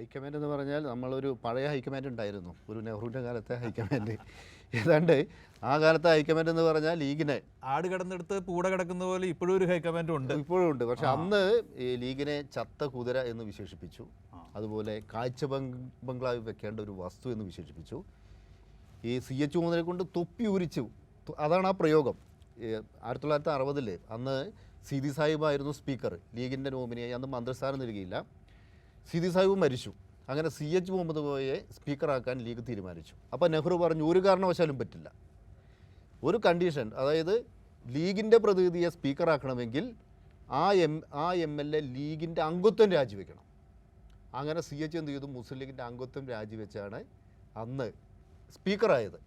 High command എന്ന് പറഞ്ഞാൽ നമ്മളൊരു പഴയ ഹൈക്കമാൻഡ് ഉണ്ടായിരുന്നു, ഒരു നെഹ്റുവിൻ്റെ കാലത്തെ ഹൈക്കമാൻഡ്. ഏതാണ്ട് ആ കാലത്തെ ഹൈക്കമാൻഡ് എന്ന് പറഞ്ഞാൽ ലീഗിനെ ആട് കിടന്നെടുത്ത് പൂട കിടക്കുന്ന പോലെ ഇപ്പോഴും ഒരു ഹൈക്കമാൻഡ് ഉണ്ട്. ഇപ്പോഴും ഉണ്ട്. പക്ഷെ അന്ന് ഈ ലീഗിനെ ചത്ത കുതിര എന്ന് വിശേഷിപ്പിച്ചു. അതുപോലെ കാഴ്ച ബംഗ്ലാവിൽ വെക്കേണ്ട ഒരു വസ്തു എന്ന് വിശേഷിപ്പിച്ചു. ഈ CH3 കൊണ്ട് തൊപ്പി ഉരിച്ചു, അതാണ് ആ പ്രയോഗം. 1960 അന്ന് സീതി സാഹിബായിരുന്നു സ്പീക്കർ, ലീഗിൻ്റെ നോമിനിയായി. അന്ന് മന്ത്രിസ്ഥാനം നൽകിയില്ല. സീതി സാഹിബ് മരിച്ചു. അങ്ങനെ CH മുഹമ്മദ് കോയയെ സ്പീക്കറാക്കാൻ ലീഗ് തീരുമാനിച്ചു. അപ്പോൾ നെഹ്റു പറഞ്ഞു, ഒരു കാരണവശാലും പറ്റില്ല, ഒരു കണ്ടീഷൻ, അതായത് ലീഗിൻ്റെ പ്രതിനിധിയെ സ്പീക്കറാക്കണമെങ്കിൽ ആ MLA ലീഗിൻ്റെ അംഗത്വം രാജിവെക്കണം. അങ്ങനെ CH എന്ത് ചെയ്തു, മുസ്ലിം ലീഗിൻ്റെ അംഗത്വം രാജിവെച്ചാണ് അന്ന് സ്പീക്കറായത്.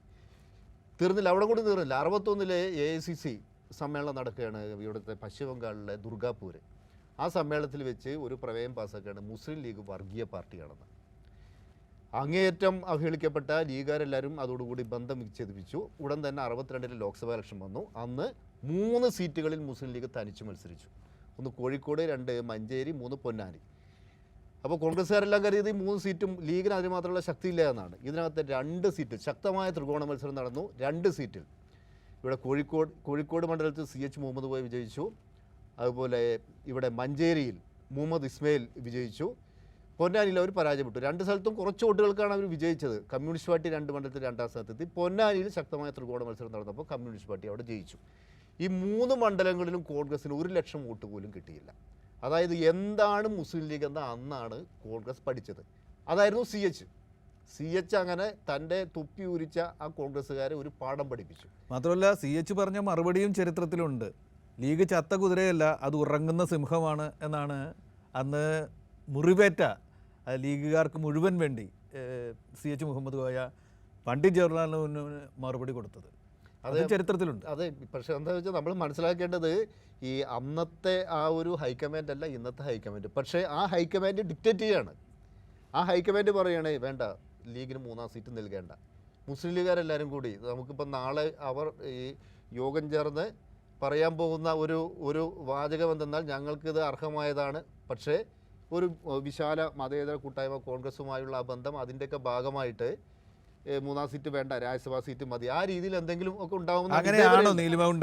തീർന്നില്ല, അവിടെ കൂടി തീർന്നില്ല. 61 AICC സമ്മേളനം നടക്കുകയാണ് ഇവിടുത്തെ പശ്ചിമ ബംഗാളിലെ ദുർഗാപൂർ. ആ സമ്മേളനത്തിൽ വെച്ച് ഒരു പ്രമേയം പാസ്സാക്കുകയാണ്, മുസ്ലിം ലീഗ് വർഗീയ പാർട്ടിയാണെന്ന്. അങ്ങേയറ്റം അവഹേളിക്കപ്പെട്ട ലീഗുകാരെല്ലാവരും അതോടുകൂടി ബന്ധം വിച്ഛേദിപ്പിച്ചു. ഉടൻ തന്നെ 62 ലോക്സഭാ ഇലക്ഷൻ വന്നു. അന്ന് 3 സീറ്റുകളിൽ മുസ്ലിം ലീഗ് തനിച്ച് മത്സരിച്ചു. 1 കോഴിക്കോട്, 2 മഞ്ചേരി, 3 പൊന്നാനി. അപ്പോൾ കോൺഗ്രസ്സുകാരെല്ലാം കരുതി 3 സീറ്റും ലീഗിന് അതിന് മാത്രമുള്ള ശക്തിയില്ല എന്നാണ്. ഇതിനകത്ത് 2 സീറ്റിൽ ശക്തമായ ത്രികോണ മത്സരം നടന്നു. 2 സീറ്റിൽ ഇവിടെ കോഴിക്കോട് മണ്ഡലത്തിൽ CH മുഹമ്മദ് കോയ വിജയിച്ചു. അതുപോലെ ഇവിടെ മഞ്ചേരിയിൽ മുഹമ്മദ് ഇസ്മയിൽ വിജയിച്ചു. പൊന്നാനിയിൽ അവർ പരാജയപ്പെട്ടു. 2 സ്ഥലത്തും കുറച്ച് വോട്ടുകൾക്കാണ് അവർ വിജയിച്ചത്. കമ്മ്യൂണിസ്റ്റ് പാർട്ടി 2 മണ്ഡലത്തിൽ 2ാം സ്ഥാനത്തെത്തി. പൊന്നാനിയിൽ ശക്തമായ ത്രികോണ മത്സരം നടന്നപ്പോൾ കമ്മ്യൂണിസ്റ്റ് പാർട്ടി അവിടെ ജയിച്ചു. ഈ 3 മണ്ഡലങ്ങളിലും കോൺഗ്രസിന് 1 ലക്ഷം വോട്ട് പോലും കിട്ടിയില്ല. അതായത് എന്താണ് മുസ്ലിം ലീഗ് എന്ന അന്നാണ് കോൺഗ്രസ് പഠിച്ചത്. അതായിരുന്നു CH അങ്ങനെ തൻ്റെ തൊപ്പി ഉരിച്ച ആ കോൺഗ്രസ്സുകാരെ ഒരു പാഠം പഠിപ്പിച്ചു. മാത്രമല്ല CH പറഞ്ഞ മറുപടിയും ചരിത്രത്തിലുണ്ട്. ലീഗ് ചത്ത കുതിരയല്ല, അത് ഉറങ്ങുന്ന സിംഹമാണ് എന്നാണ് അന്ന് മുറിവേറ്റ ലീഗുകാർക്ക് മുഴുവൻ വേണ്ടി CH മുഹമ്മദ് കോയ പണ്ഡിറ്റ് ജവഹർലാൽ നെഹ്റുവിന് മറുപടി കൊടുത്തത്. അത് ചരിത്രത്തിലുണ്ട്. അതെ, പക്ഷേ എന്താ വെച്ചാൽ നമ്മൾ മനസ്സിലാക്കേണ്ടത് ഈ അന്നത്തെ ആ ഒരു ഹൈക്കമാൻഡ് അല്ല ഇന്നത്തെ ഹൈക്കമാൻഡ്. പക്ഷേ ആ ഹൈക്കമാൻഡ് ഡിക്റ്റേറ്റ് ചെയ്യാണ്. ആ ഹൈക്കമാൻഡ് പറയണേ വേണ്ട, ലീഗിന് 3ാം സീറ്റ് നൽകേണ്ട. മുസ്ലിം ലീഗുകാരെല്ലാവരും കൂടി നമുക്കിപ്പോൾ നാളെ അവർ ഈ യോഗം ചേർന്ന് പറയാൻ പോകുന്ന ഒരു വാചകം എന്തെന്നാൽ, ഞങ്ങൾക്കിത് അർഹമായതാണ്, പക്ഷേ ഒരു വിശാല മതേതര കൂട്ടായ്മ കോൺഗ്രസുമായുള്ള ആ ബന്ധം, അതിൻ്റെയൊക്കെ ഭാഗമായിട്ട് 3ാം സീറ്റ് വേണ്ട, രാജ്യസഭാ സീറ്റ് മതി, ആ രീതിയിൽ എന്തെങ്കിലും ഒക്കെ ഉണ്ടാവുന്ന